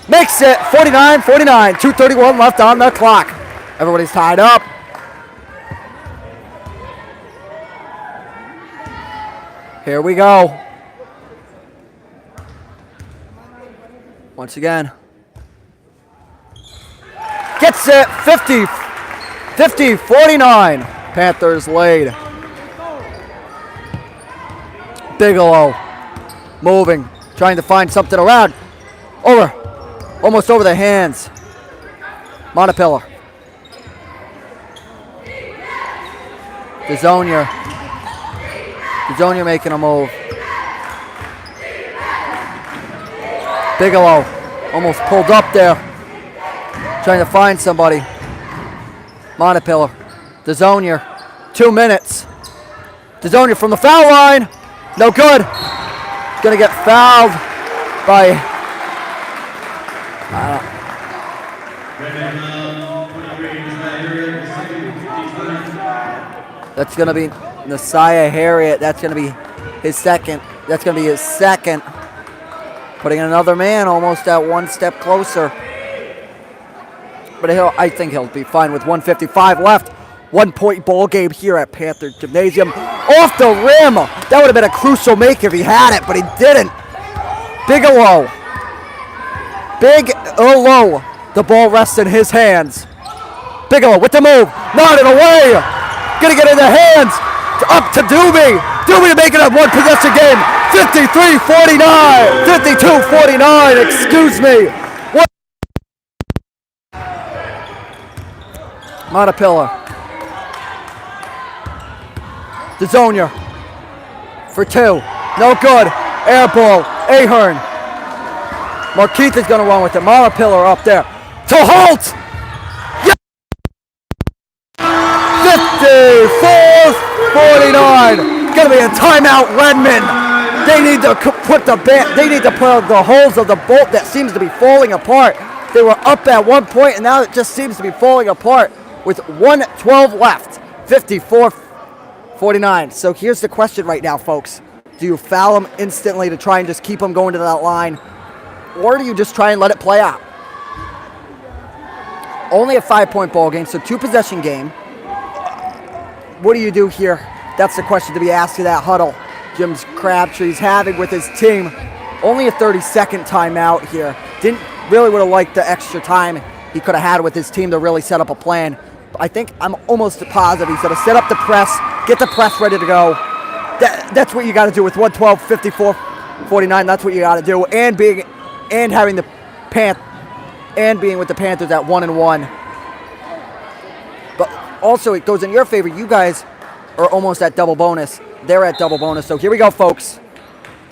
Makes it 49-49. 2:31 left on the clock. Everybody's tied up. Here we go. Once again. Gets it. 50-49. Panthers lead. Bigelow moving, trying to find something around. Over. Almost over the hands. Montepiller. Dezonia making a move. Bigelow almost pulled up there. Trying to find somebody. Montepiller. Dezonia. 2 minutes. Dezonia from the foul line. No good. Gonna get fouled by... That's going to be Nasiah Harriet. That's going to be his second. That's going to be his second. Putting another man almost at one step closer. But I think he'll be fine with 1:55 left. 1-point ball game here at Panther Gymnasium. Off the rim. That would have been a crucial make if he had it, but he didn't. Bigelow. Bigelow. The ball rests in his hands. Bigelow with the move. Nodded away. Gonna get in the hands. Up to Doobie. Doobie to make it a one-possession game. 53-49. 52-49. Excuse me. Montepiller. Dezonia for 2. No good. Air ball. Ahern. Markeith is going to run with it. Montepiller up there. To Holt. 54-49. Going to be a timeout, Redmond. They need to put the holes of the bolt that seems to be falling apart. They were up at one point, and now it just seems to be falling apart with 1:12 left. 54-49. So here's the question right now, folks. Do you foul them instantly to try and just keep them going to that line? Or do you just try and let it play out? Only a 5-point ball game, so 2-possession game. What do you do here? That's the question to be asked in that huddle Jim Crabtree's having with his team. Only a 30-second timeout here. Really would have liked the extra time he could have had with his team to really set up a plan. I think I'm almost positive he's going to set up the press, get the press ready to go. That's what you got to do with 1:12, 54-49. That's what you got to do, and being with the Panthers at 1-1. But Also, it goes in your favor. You guys are almost at double bonus. They're at double bonus. So here we go, folks.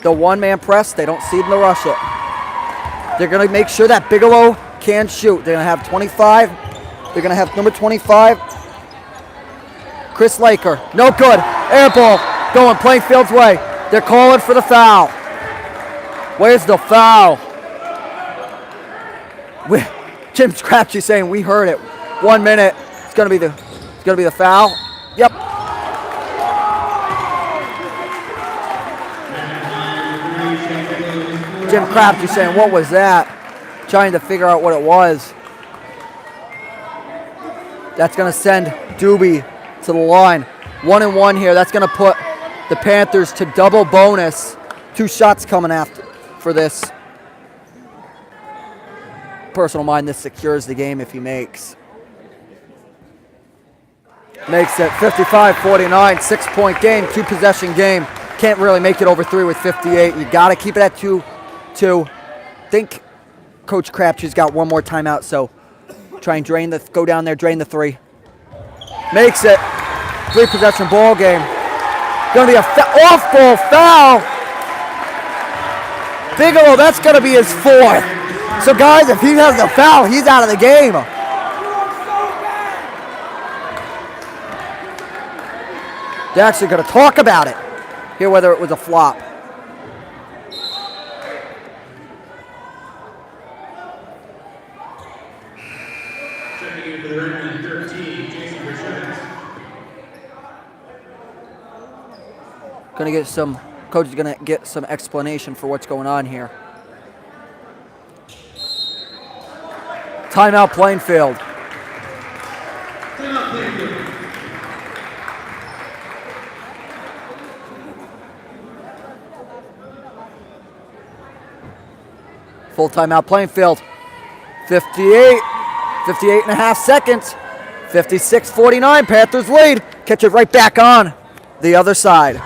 The one-man press. They don't seed in the rush it. They're going to make sure that Bigelow can shoot. They're going to have 25. They're going to have number 25, Chris Laker. No good. Air ball going Plainfield's way. They're calling for the foul. Where's the foul? Jim Scratchy saying we heard it. 1 minute. It's gonna be the foul. Yep. Jim Crabtree saying, what was that? Trying to figure out what it was. That's gonna send Doobie to the line. 1-1 here. That's gonna put the Panthers to double bonus. 2 shots coming after for this. Personal mine, this secures the game if he makes. Makes it 55-49, 6-point game, 2-possession game. Can't really make it over 3 with 58. You got to keep it at 2-2. Think Coach Crabtree's got one more timeout, so try and go down there, drain the 3. Makes it 3-possession ball game. Going to be a off-ball foul. Bigelow, that's going to be his 4th. So, guys, if he has the foul, he's out of the game. They're actually going to talk about it. Hear whether it was a flop. Checking in for the Redmond 13, Jason Richards. Coach is going to get some explanation for what's going on here. Timeout Plainfield. Timeout Plainfield. Full timeout Plainfield. 58 and a half seconds. 56-49, Panthers lead. Catch it right back on the other side.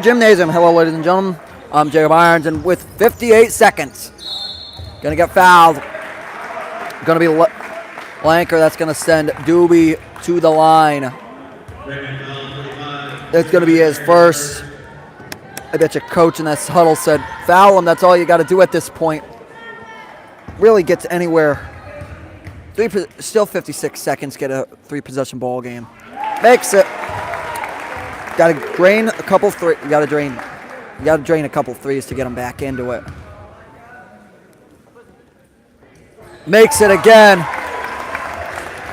Gymnasium. Hello, ladies and gentlemen. I'm Jacob Irons, and with 58 seconds, gonna get fouled. Gonna be Lanker. That's gonna send Doobie to the line. That's gonna be his first. I bet your coach in that huddle said, "Foul him. That's all you got to do at this point." Really gets anywhere. Still 56 seconds. Get a 3-possession ball game. Makes it. Got to drain a couple 3. You got to drain a couple 3s to get them back into it. Makes it again.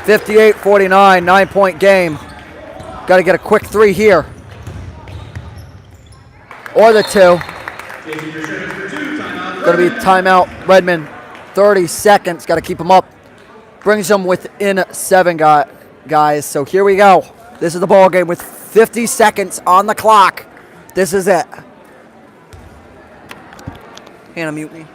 58-49, 9-point game. Got to get a quick 3 here. Or the 2. Going to be timeout Redmond. 30 seconds. Got to keep them up. Brings them within 7, guys. So here we go. This is the ball game with 50 seconds on the clock. This is it. Hannah, mute me.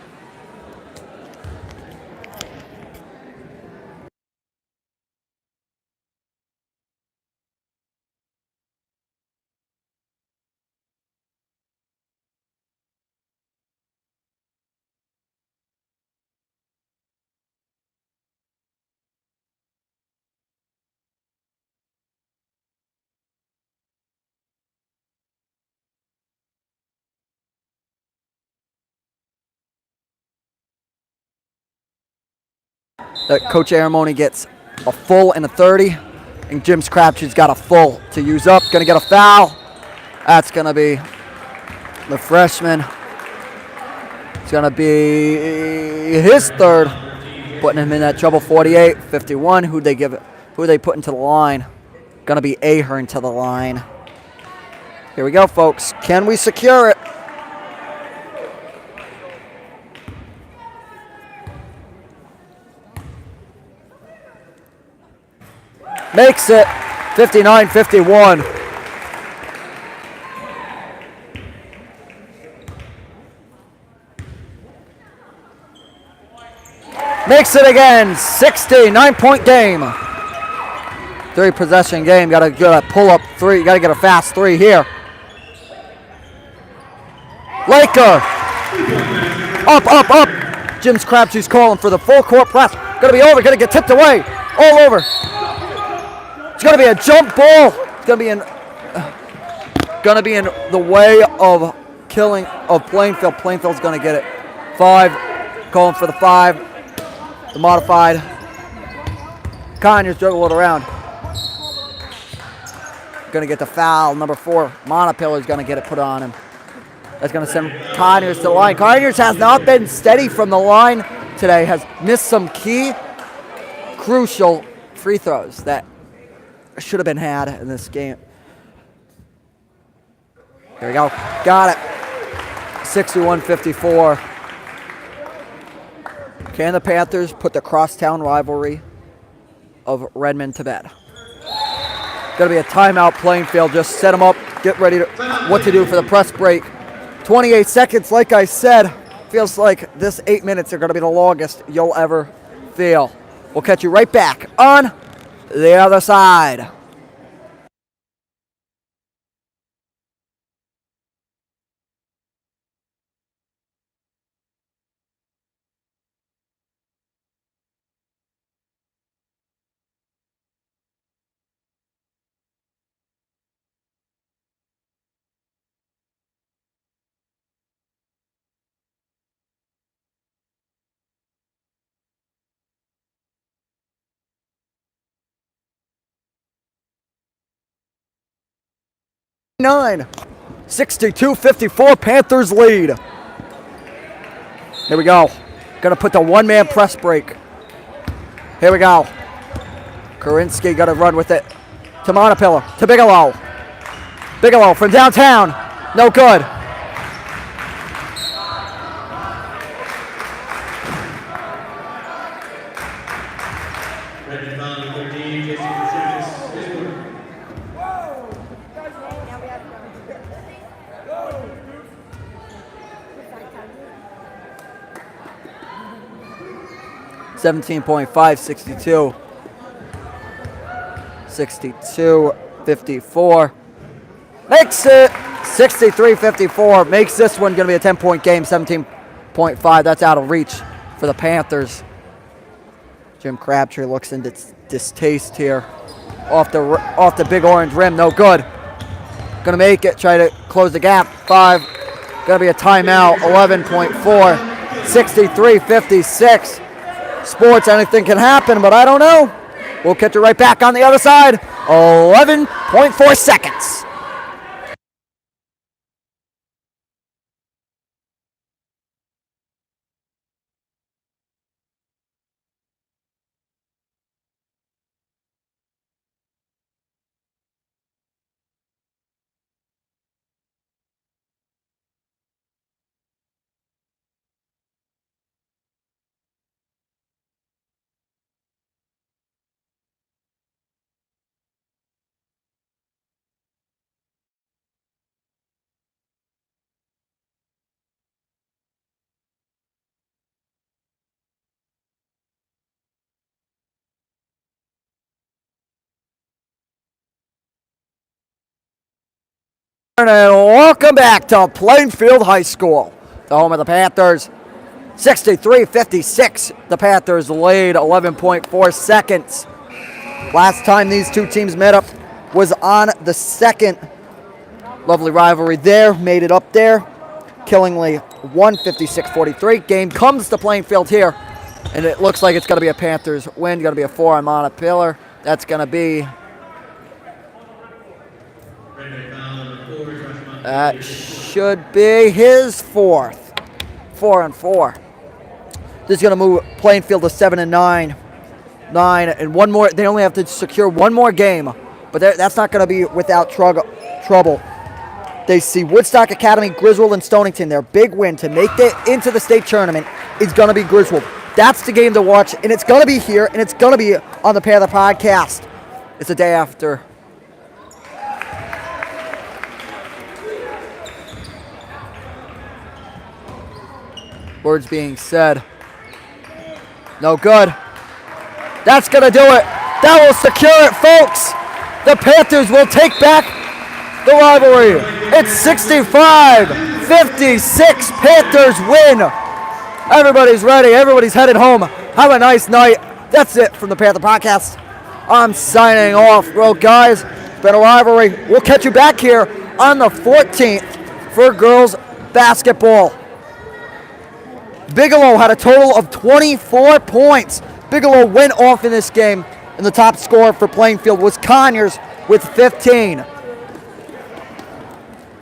Coach Aramoni gets a full and a 30, and Jim Crabtree's got a full to use up. Gonna get a foul. That's gonna be the freshman, It's going to be his third, putting him in that trouble. 48, 51. Who they put into the line? Going to be Ahern to the line. Here we go, folks. Can we secure it? Makes it 59-51. Makes it again. 9-point game. 3-possession game. Got to get a pull-up three. Got to get a fast three here. Laker. Up. Jim's Crabtree's calling for the full court press. Going to be over. Going to get tipped away. All over. It's going to be a jump ball. It's going to be in the way of Plainfield. Plainfield's going to get it. 5. Calling for the 5. The modified. Conyers juggle it around. Going to get the foul. Number 4. Montpelier's going to get it put on him. That's going to send Conyers to the line. Conyers has not been steady from the line today. Has missed some key, crucial free throws that should have been had in this game. There we go. Got it. 61-54. Can the Panthers put the crosstown rivalry of Redmond to bed? Going to be a timeout. Plainfield. Just set them up. Get ready to what to do for the press break. 28 seconds. Like I said, feels like this 8 minutes are going to be the longest you'll ever feel. We'll catch you right back on the other side. Nine. 62-54, Panthers lead. Here we go. Gonna put the one-man press break. Here we go. Korinsky got to run with it. To Montpelier. To Bigelow. Bigelow from downtown. No good. Redmond foul 13, Jason Chavis, his quarter. Now we have 17.5, 62. 62-54. Makes it 63-54. Makes this one going to be a 10-point game. 17.5. That's out of reach for the Panthers. Jim Crabtree looks in distaste here. Off the big orange rim. No good. Going to make it. Try to close the gap. 5. Going to be a timeout. 11.4. 63-56. Sports, anything can happen, but I don't know. We'll catch you right back on the other side. 11.4 seconds. And welcome back to Plainfield High School, the home of the Panthers. 63-56. The Panthers lead. 11.4 seconds. Last time these two teams met up was on the second. Lovely rivalry there. Made it up there. Killingly won 56-43. Game comes to Plainfield here. And it looks like it's going to be a Panthers win. Going to be a 4 on Montpelier. That's going to be... That should be his 4th. 4-4. This is going to move Plainfield to 7-9. 9 and one more. They only have to secure one more game, but that's not going to be without trouble. They see Woodstock Academy, Griswold, and Stonington. Their big win to make it into the state tournament is going to be Griswold. That's the game to watch, and it's going to be here, and it's going to be on the Panther Podcast. It's the day after. Words being said. No good. That's going to do it. That will secure it, folks. The Panthers will take back the rivalry. It's 65-56. Panthers win. Everybody's ready. Everybody's headed home. Have a nice night. That's it from the Panther Podcast. I'm signing off. Well, guys, it's been a rivalry. We'll catch you back here on the 14th for girls basketball. Bigelow had a total of 24 points. Bigelow went off in this game, and the top scorer for Plainfield was Conyers with 15.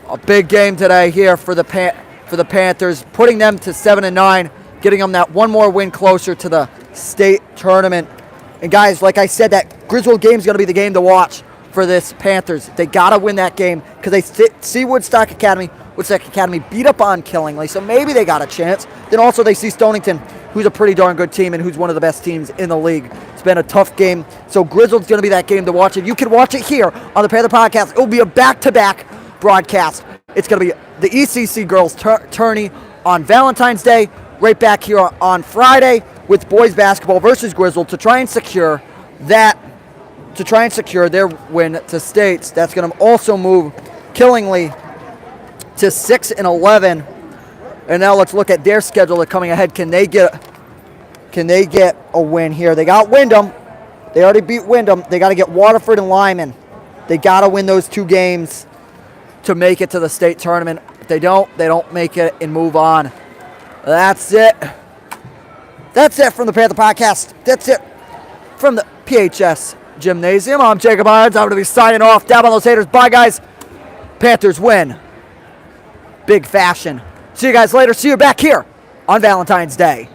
A big game today here for the Panthers, putting them to 7-9, getting them that one more win closer to the state tournament. And guys, like I said, that Griswold game is going to be the game to watch for this Panthers. They got to win that game because they see Woodstock Academy. Woodstock Academy beat up on Killingly, so maybe they got a chance. Then also they see Stonington, who's a pretty darn good team and who's one of the best teams in the league. It's been a tough game, so Griswold's going to be that game to watch, and you can watch it here on the Panther Podcast. It will be a back-to-back broadcast. It's going to be the ECC girls tourney on Valentine's Day, right back here on Friday with boys basketball versus Griswold to try and secure their win to states. That's going to also move Killingly to 6-11. And now let's look at their schedule coming ahead. Can they get a win here? They got Windham. They already beat Windham. They got to get Waterford and Lyman. They got to win those two games to make it to the state tournament. If they don't make it and move on. That's it. That's it from the Panther Podcast. That's it from the PHS Gymnasium. I'm Jacob Irons. I'm going to be signing off. Dab on those haters. Bye, guys. Panthers win. Big fashion. See you guys later. See you back here on Valentine's Day.